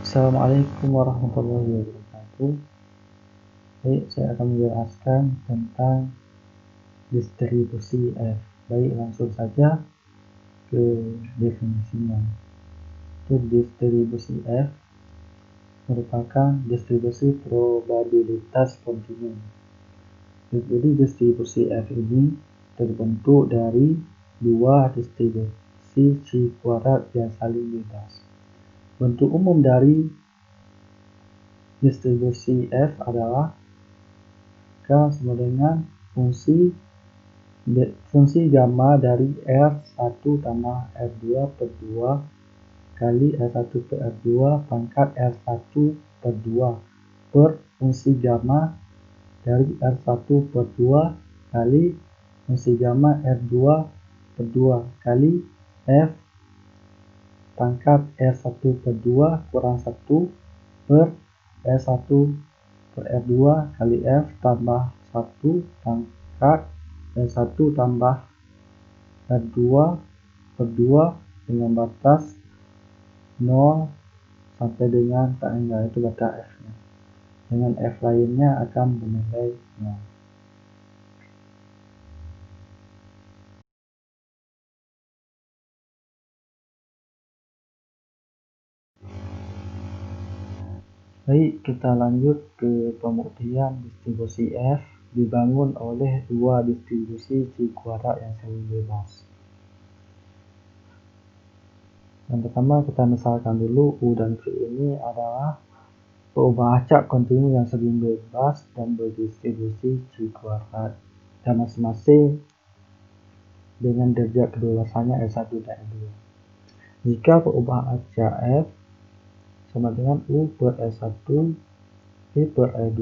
Assalamualaikum warahmatullahi wabarakatuh. Baik, saya akan menjelaskan tentang distribusi F. Baik, langsung saja ke definisinya. Distribusi F merupakan distribusi probabilitas kontinu. Jadi distribusi F ini terbentuk dari dua distribusi C-kuadrat yang saling bebas. Bentuk umum dari distribusi F adalah K sama dengan fungsi gamma dari R1 tambah R2 per 2 kali R1 per R2 pangkat R1 per 2 per fungsi gamma dari R1 per 2 kali fungsi gamma R2 per 2 kali F pangkat R1 per 2 kurang 1 per R1 per R2 kali F tambah 1 pangkat R1 tambah R2 per 2 dengan batas 0 sampai dengan tak hingga, itu batas F nya. Dengan F lainnya akan bernilai 0. Baik, kita lanjut ke pembuktian distribusi F dibangun oleh dua distribusi C-kuadrat yang saling bebas. Yang pertama kita misalkan dulu U dan V ini adalah perubahan acak kontinu yang saling bebas dan berdistribusi C-kuadrat dan masing-masing dengan derajat kebebasannya R1 dan R2. Jika perubahan acak F sama dengan U per R1 V per R2,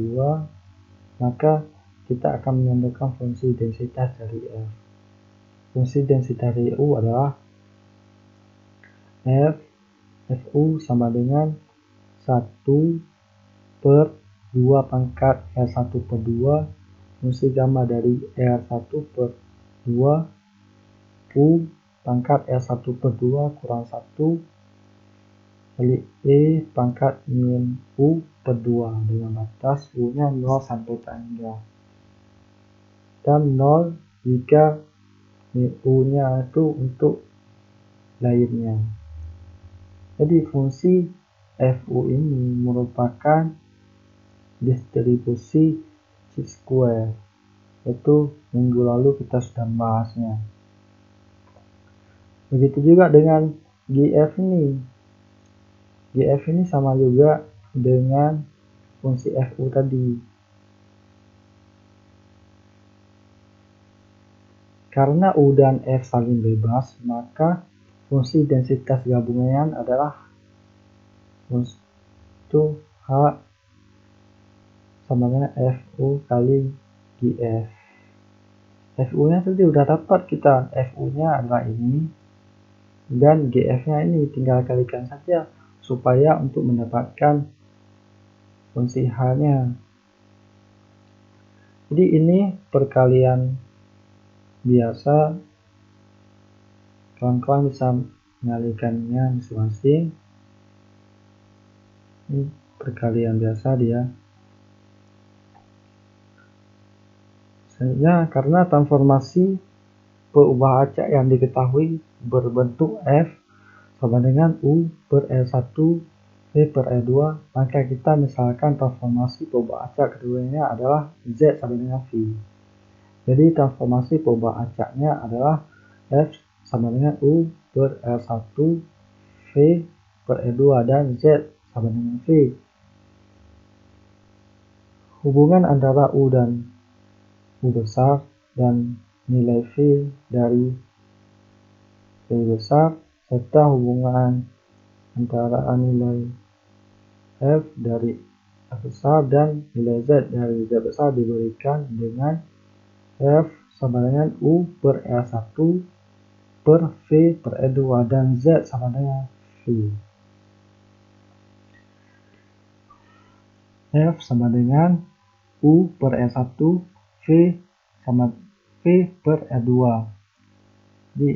maka kita akan menentukan fungsi densitas dari F. Fungsi densitas dari U adalah Fu sama dengan 1 per 2 pangkat R1 per 2 fungsi gamma dari R1 per 2 U pangkat R1 per 2 kurang 1 kali E pangkat min U per 2 dengan batas U nya 0 sampai tak hingga dan 0 jika min U nya itu untuk lainnya. Jadi fungsi Fu ini merupakan distribusi C-square, itu minggu lalu kita sudah membahasnya. Begitu juga dengan GF ini. GF ini sama juga dengan fungsi Fu tadi. Karena U dan F saling bebas, maka fungsi densitas gabungan adalah fungsi H sama dengan Fu kali GF. Fu nya tadi udah dapat kita, Fu nya adalah ini dan GF nya ini, tinggal kalikan saja supaya untuk mendapatkan fungsi H nya. Jadi ini perkalian biasa, kawan-kawan bisa mengalihkannya masing-masing. Ini perkalian biasa dia. Selanjutnya, karena transformasi perubahan acak yang diketahui berbentuk F sama dengan U per R1 V per R2, maka kita misalkan transformasi perubahan acak keduanya adalah Z sama dengan V. Jadi transformasi perubahan acaknya adalah F sama dengan U per R1 V per R2 dan Z sama dengan V. Hubungan antara U dan U besar dan nilai V dari V besar serta hubungan antara nilai F dari F besar dan nilai Z dari Z besar diberikan dengan F sama dengan U per R1 per V per R2 dan Z sama dengan V. F sama dengan U per R1 V sama V per R2. Jadi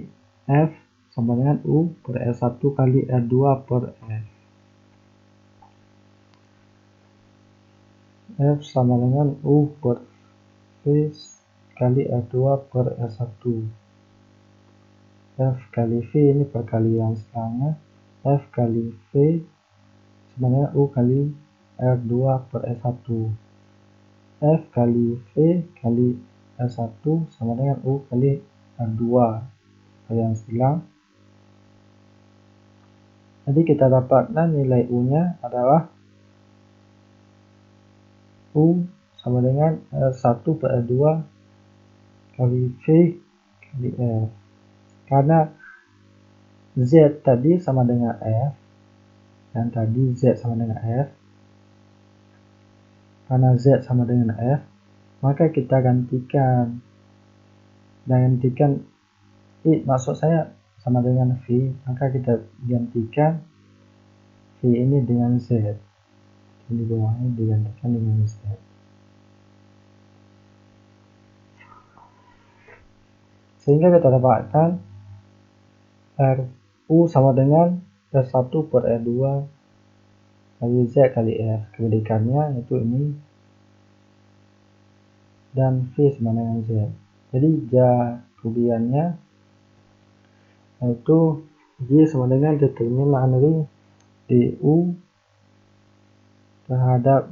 F sama dengan U per R1 kali R2 per F. F sama dengan U per V kali R2 per R1. F kali V ini perkalian setelahnya. F kali V sama dengan U kali R2 per R1. F kali V kali R1 sama dengan U kali R2. Perkalian setelah. Jadi kita dapatkan nilai U-nya adalah U sama dengan R1 per R2 kali V kali F. Karena Z tadi sama dengan F, dan tadi Z sama dengan F. Karena Z sama dengan F, maka kita gantikan. Dan gantikan, maksud saya sama dengan V, maka kita gantikan V ini dengan Z. Di bawahnya digantikan dengan Z. Sehingga kita dapatkan U sama dengan R1 per R2 kali Z kali F. Kebalikannya itu ini. Dan V sama dengan Z. Jadi jawabannya yaitu J sama dengan determinan dari DU terhadap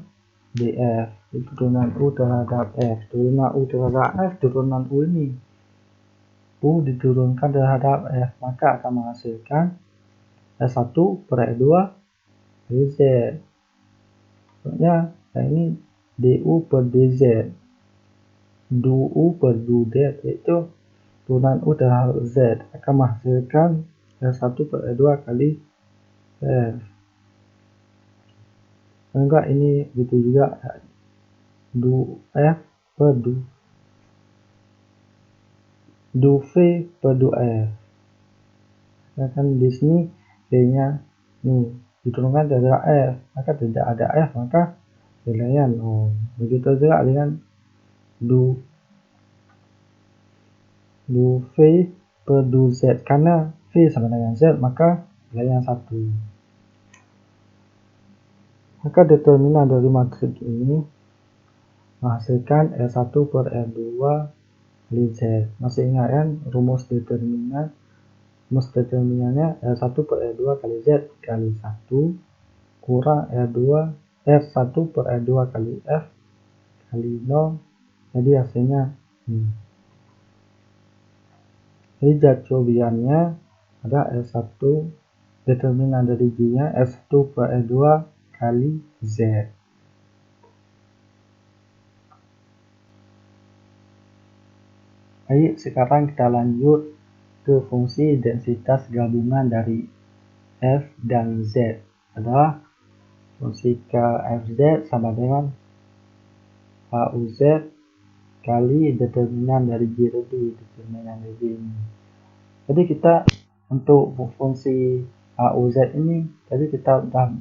DF. Itu turunan U terhadap F. Turunan U terhadap F, turunan U ini. U diturunkan terhadap F, maka akan menghasilkan R1 per R2 kali Z. Maksudnya, ini DU per DZ. DU per DZ itu turunan U terhadap Z akan menghasilkan R1 per R2 kali F. Enggak, ini gitu juga, du F per du V per du F. Ya kan di sini V-nya nih diturunkan dari F, maka tidak ada F, maka nilainya 0. Begitu juga dengan du V per du Z, karena V sama dengan Z, maka nilainya 1. Maka determinan dari matriks ini menghasilkan R1 per R2 kali Z. Masih ingat kan rumus determinan? Rumus determinannya R1 per R2 kali Z kali 1 kurang R1 per R2 kali F kali 0. Jadi hasilnya Jadi jawabannya ada R1, determinan dari J-nya R1 per R2 kali Z. Baik, sekarang kita lanjut ke fungsi densitas gabungan dari F dan Z. Adalah fungsi KFZ sama dengan HUZ kali determinan dari J tadi, determinan dari J ini. Jadi kita untuk fungsi HUZ ini tadi kita sudah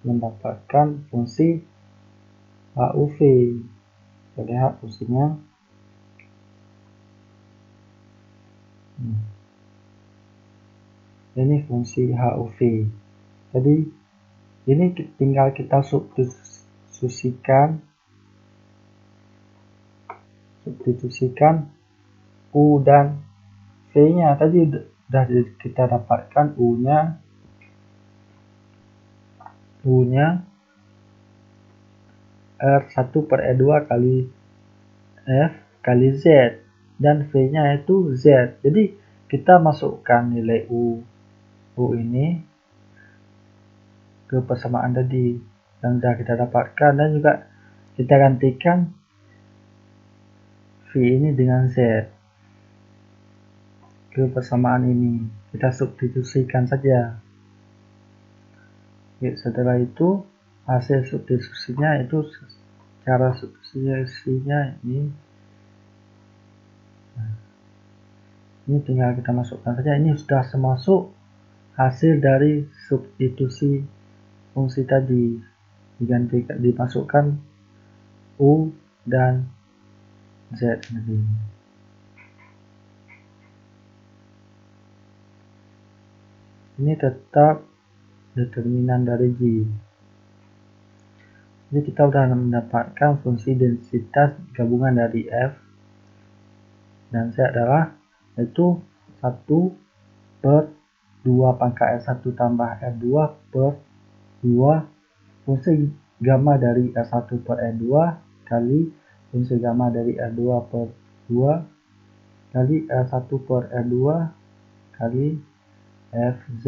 mendapatkan fungsi HUV. Kita lihat fungsinya. Ini fungsi HUV. Jadi ini tinggal kita substitusikan U dan V-nya. Tadi sudah kita dapatkan U-nya R1 per R2 kali F kali Z, dan V-nya itu Z. Jadi kita masukkan nilai U ini ke persamaan tadi yang sudah kita dapatkan, dan juga kita gantikan V ini dengan Z ke persamaan ini. Kita substitusikan saja. Setelah itu hasil substitusinya itu cara substitusinya ini tinggal kita masukkan saja. Ini sudah termasuk hasil dari substitusi fungsi tadi, dimasukkan U dan Z tadi. Ini tetap determinan dari J. Jadi kita sudah mendapatkan fungsi densitas gabungan dari F dan Z adalah yaitu 1 per 2 pangkat R1 tambah R2 per 2 fungsi gamma dari R1 per R2 kali fungsi gamma dari R2 per 2 kali R1 per R2 kali Fz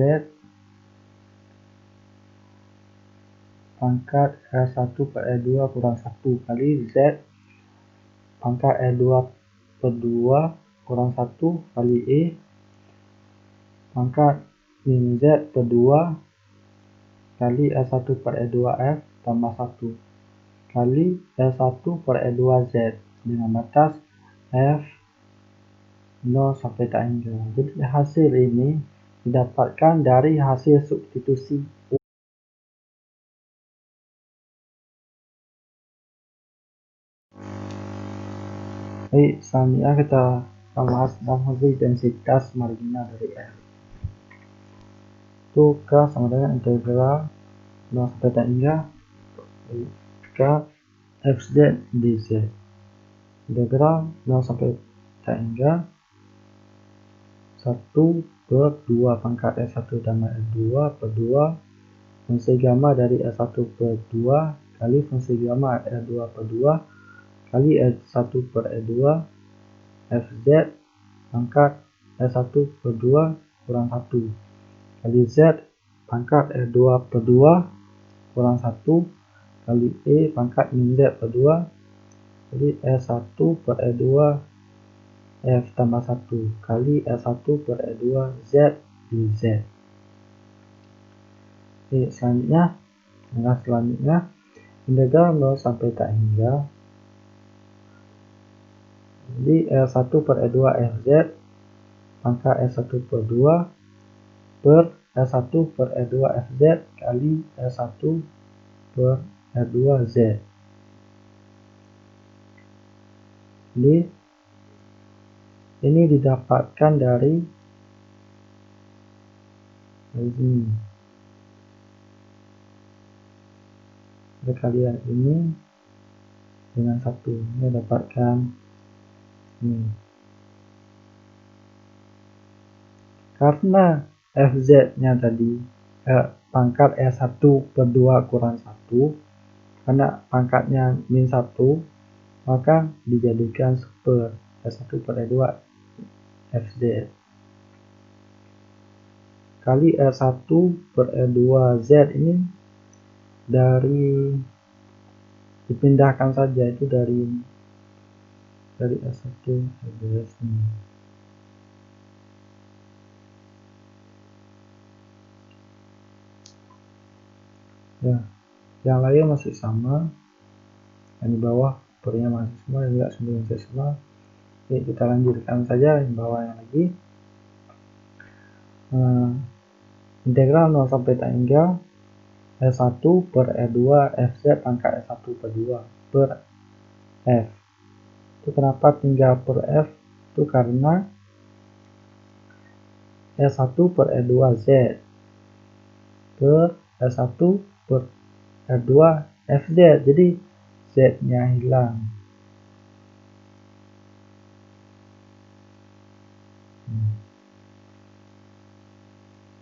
pangkat R1 per R2 kurang 1 kali Z pangkat R2 per 2 kurang 1 kali E pangkat min Z per 2 kali R1 per R2F tambah 1 kali R1 per R2Z dengan batas F 0 sampai tak hingga. Jadi hasil ini didapatkan dari hasil substitusi. Baik, selanjutnya kita bahas tentang fungsi densitas marginal dari F. Itu K sama dengan integral 0 sampai tak hingga K Fz dz. Integral 0 sampai tak hingga 1 per 2 pangkat S1 tambah S2 per 2 fungsi gamma dari S1 per 2 kali fungsi gamma R2 per 2 kali S1 per R2 Fz pangkat S1 per 2 kurang 1 kali Z pangkat R2 per 2 kurang 1 kali E pangkat min Z per 2 kali S1 per R2 F tambah 1 kali R1 per R2 Z dz. Oke, selanjutnya integral 0 sampai tak hingga jadi R1 per R2 Fz pangkat R1 per 2 per R1 per R2 Fz kali R1 per R2 Z. Jadi ini didapatkan dari sini. Perkalian ini dengan 1 ini dapatkan ini. Karena Fz-nya tadi pangkat R1 per 2 kurang 1 karena pangkatnya min 1 maka dijadikan super R1 per R2 Fz kali R1 per R2 Z ini dari dipindahkan saja itu dari R1 Fz ini. Ya, yang lain masih sama, yang di bawah pernya masih sama, yang juga sumbernya masih sama. Oke, kita lanjutkan saja yang bawahnya lagi. Integral 0 sampai tak hingga S1 per R2 Fz pangkat S1 per 2 per F. Itu kenapa tinggal per F? Itu karena S1 per R2 Z per S1 per R2 Fz, jadi Z nya hilang.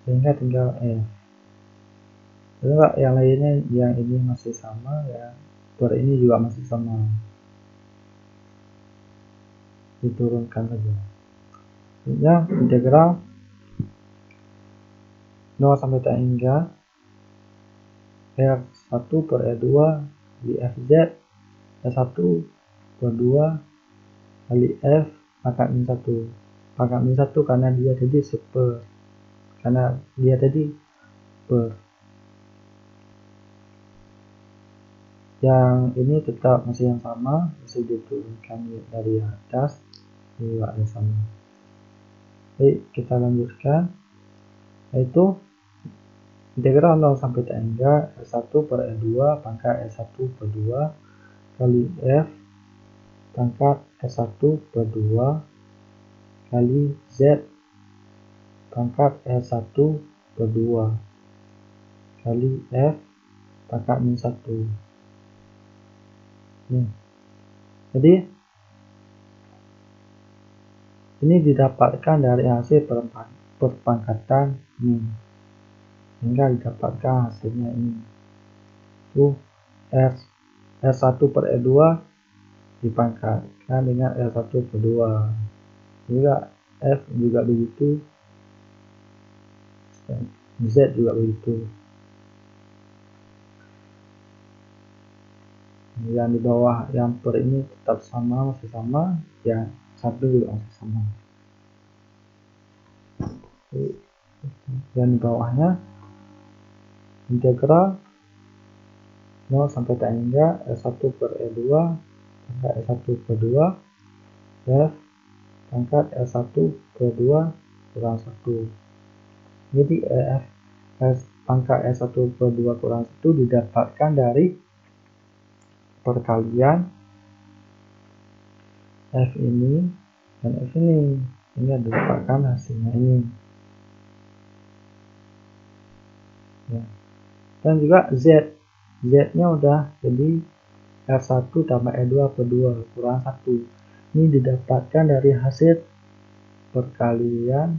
Sehingga tinggal F. Kalau yang lainnya yang ini masih sama ya, per ini juga masih sama. Diturunkan saja. Ya, integral 0 sampai tak hingga R1 per R2 di Fz R1 per 2 kali F pangkat min 1 pangkat min 1 karena dia tadi super karena dia tadi per yang ini tetap masih yang sama, masih diturunkan dari atas juga yang sama. Baik, kita lanjutkan yaitu integral 0 sampai tak hingga R1 per R2 pangkat R1 per 2 kali F pangkat R1 per 2 kali Z pangkat R1 per 2 kali F pangkat min 1 Nih. Jadi ini didapatkan dari hasil perpangkatan ini, hingga didapatkan hasilnya ini. Tuh R1 per R2 dipangkatkan dengan R1 per 2. Juga F juga begitu, Z juga begitu. Yang di bawah yang per ini tetap sama, masih sama, yang satu juga masih sama. Dan di bawahnya integral 0 sampai tak hingga R1 per R2 pangkat R1 per 2 F pangkat R1 per 2 kurang 1. Jadi F pangkat R1 per 2 kurang 1 didapatkan dari perkalian F ini dan F ini. Ini didapatkan hasilnya ini. Ya. Dan juga Z nya udah jadi R1 tambah R2 per 2 kurang 1. Ini didapatkan dari hasil perkalian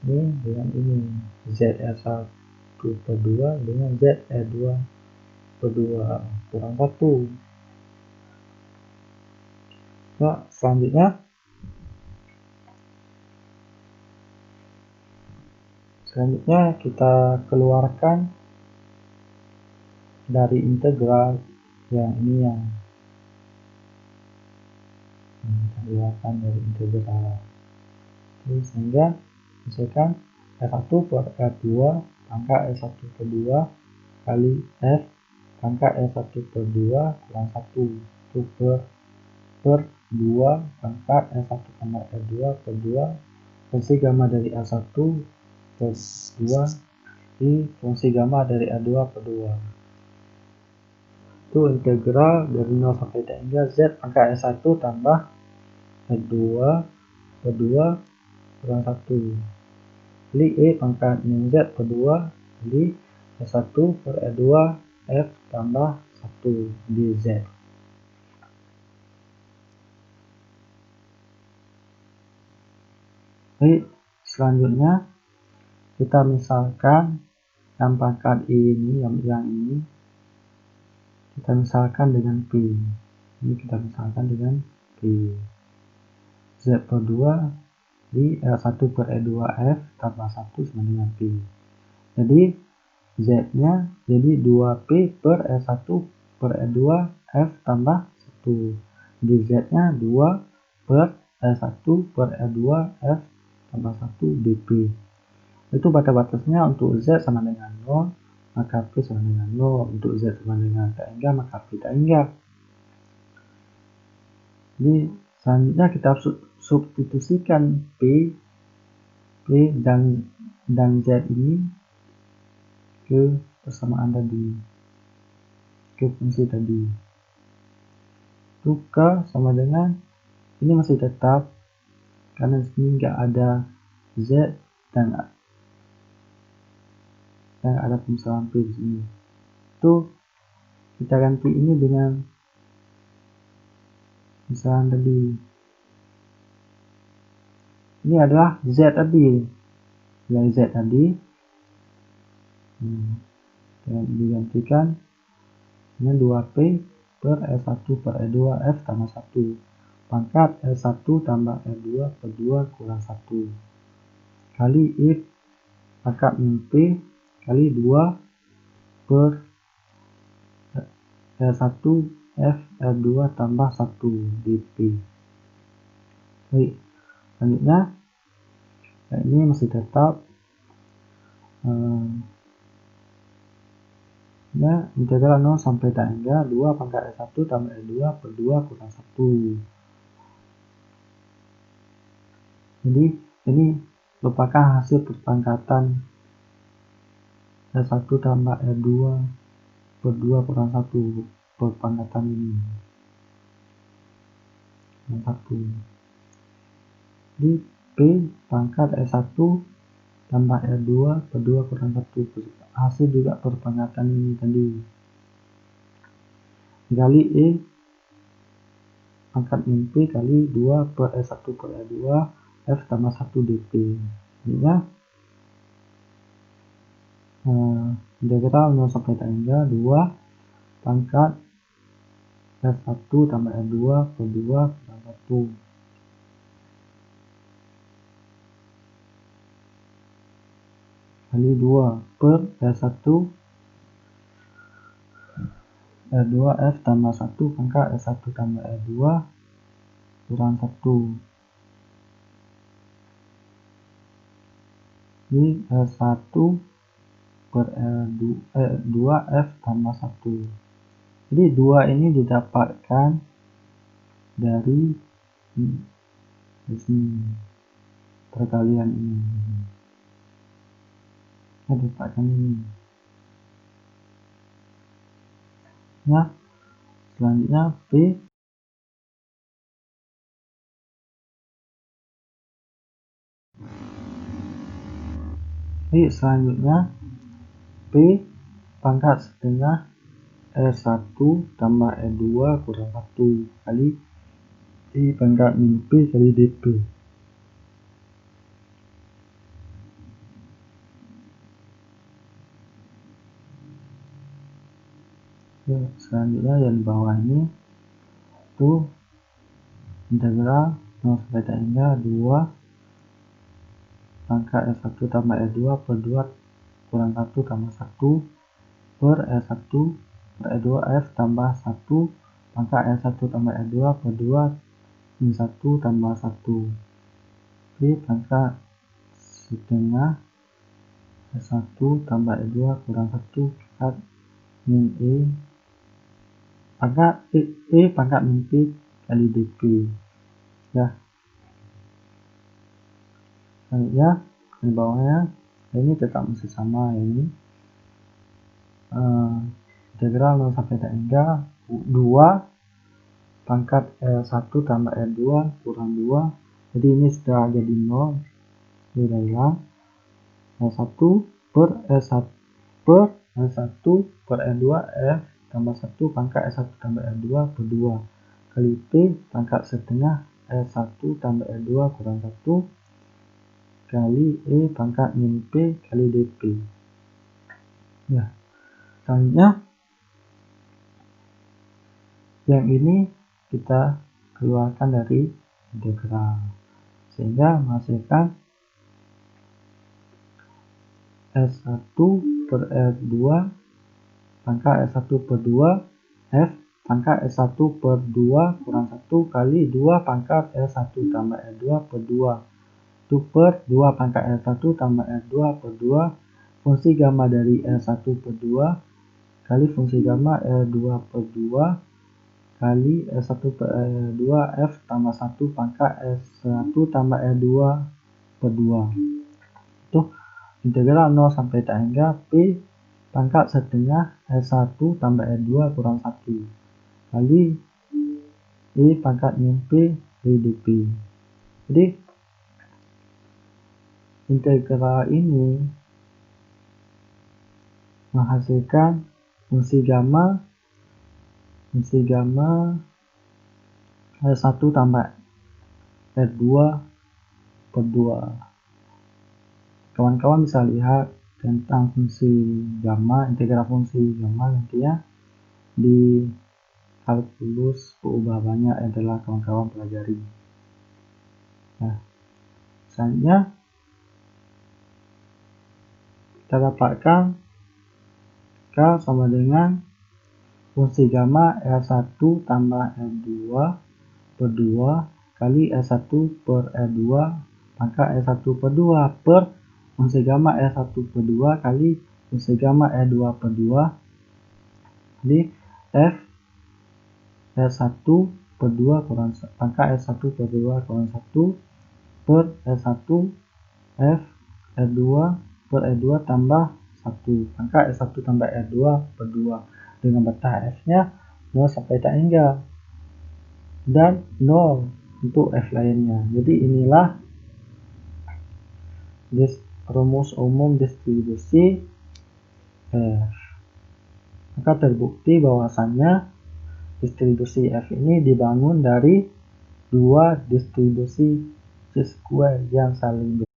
ini dengan ini, Z R1 per 2 dengan Z R2 per 2 kurang 1. Nah, selanjutnya kita keluarkan dari integral yang ini, yang kita keluarkan dari integral. Jadi, sehingga misalkan R1 per R2 pangkat R1 per 2 kali F pangkat R1 per 2 kurang 1 itu per 2 pangkat R1 tambah R2 per 2 fungsi gamma dari R1 per 2 di fungsi gamma dari R2 per 2. Itu integral dari 0 sampai tak hingga Z pangkat R1 tambah R2 per 2 kurang 1 kali E pangkat min Z per 2 kali R1 per R2 F tambah 1 dz. Baik, selanjutnya kita misalkan yang pangkat E ini, yang ini kita misalkan dengan P. Ini kita misalkan dengan P. Z per 2 di R1 per R2 F tambah 1 sama dengan P. Jadi Z nya jadi 2P per R1 per R2 F tambah 1. Jadi Z nya 2 per R1 per R2 F tambah 1 dP. Itu batas-batasnya untuk Z sama dengan 0, maka P sama dengan 0. Untuk Z sama dengan tak hingga, maka P tak hingga. Jadi selanjutnya kita substitusikan P dan Z ini ke persamaan tadi, ke fungsi tadi. Itu K sama dengan, ini masih tetap karena di sini nggak ada Z dan ada pemisahan P di sini. Itu kita ganti ini dengan misalnya tadi. Ini adalah Z tadi. Dari Z tadi. Dan digantikan dengan 2P per R1 per R2 F tambah 1. Pangkat R1 tambah R2 per 2 kurang 1. Kali if pangkat min P kali 2 per R1 F R2 tambah 1 dP. Baik, selanjutnya ini masih tetap ya, integral 0 sampai tak hingga 2 pangkat R1 tambah R2 per 2 kurang 1. Jadi ini merupakan hasil perpangkatan R1 tambah R2 per 2 kurang 1, perpangkatan ini. Yang 1. Jadi P pangkat R1 tambah R2 per 2 kurang 1. Hasil juga perpangkatan ini tadi. dikali E pangkat min P kali 2 per E1 per E2 F tambah 1 dP. Jadinya integral 0 sampai tak hingga 2 pangkat E1 tambah E2 per 2 kurang 1 kali 2 per E1 E2 F tambah 1 pangkat E1 tambah E2 kurang 1 di E1 per E2 F tambah 1. Jadi 2 ini didapatkan dari sini perkalian ini. Kita dapatkan ini. Nah, selanjutnya P selanjutnya P pangkat setengah E1 tambah E2 kurang 1 kali I pangkat min P kali dP. Selanjutnya yang di bawah ini itu integral 0 sampai tak hingga 2 pangkat E1 tambah E2 per 2 kurang 1 tambah 1 per E1 per E2 F tambah 1 pangkat E1 tambah E2 per 2 min 1 tambah 1 P pangkat setengah E1 tambah E2 kurang 1 pangkat min E pangkat pangkat min P kali dP. Ya, selanjutnya di bawahnya ini tetap masih sama ini integral 0 sampai tak hingga 2 pangkat E1 tambah E2 kurang 2. Jadi ini sudah jadi 0, ini sudah hilang. E1 per E1 per E1 per E2 F tambah 1 pangkat E1 tambah E2 per 2 kali P pangkat setengah E1 tambah E2 kurang 1 kali E pangkat min P kali dP. Ya, selanjutnya yang ini kita keluarkan dari integral sehingga menghasilkan S1 per R2 pangkat S1 per 2 F pangkat S1 per 2 kurang 1 kali 2 pangkat S1 tambah R2 per 2 itu per 2 pangkat R1 tambah R2 per 2 fungsi gamma dari R1 per 2 kali fungsi gamma R2 per 2 kali R1 per R2 F tambah 1 pangkat S1 tambah R2 per 2 itu integral 0 sampai tak hingga P pangkat setengah S1 tambah R2 kurang 1 kali E pangkat min P kali dP. Jadi integral ini menghasilkan fungsi gamma R1 tambah R2 per 2. Kawan-kawan bisa lihat tentang fungsi gamma, integral fungsi gamma nantinya di kalkulus berubah banyak adalah kawan-kawan pelajari. Nah, selanjutnya kita dapatkan K sama dengan fungsi gamma R1 tambah R2 per 2 kali R1 per R2 pangkat R1 per 2 per fungsi gamma R1 per 2 kali fungsi gamma R2 per 2 di F R1 per 2 kurang pangkat R1 per 2 kurang 1 per R1 F R2 per R2 tambah 1 pangkat R1 tambah R2 per 2 dengan batas F-nya 0 sampai tak hingga dan 0 untuk F lainnya. Jadi inilah rumus umum distribusi F. Maka terbukti bahwasannya distribusi F ini dibangun dari dua distribusi C square yang saling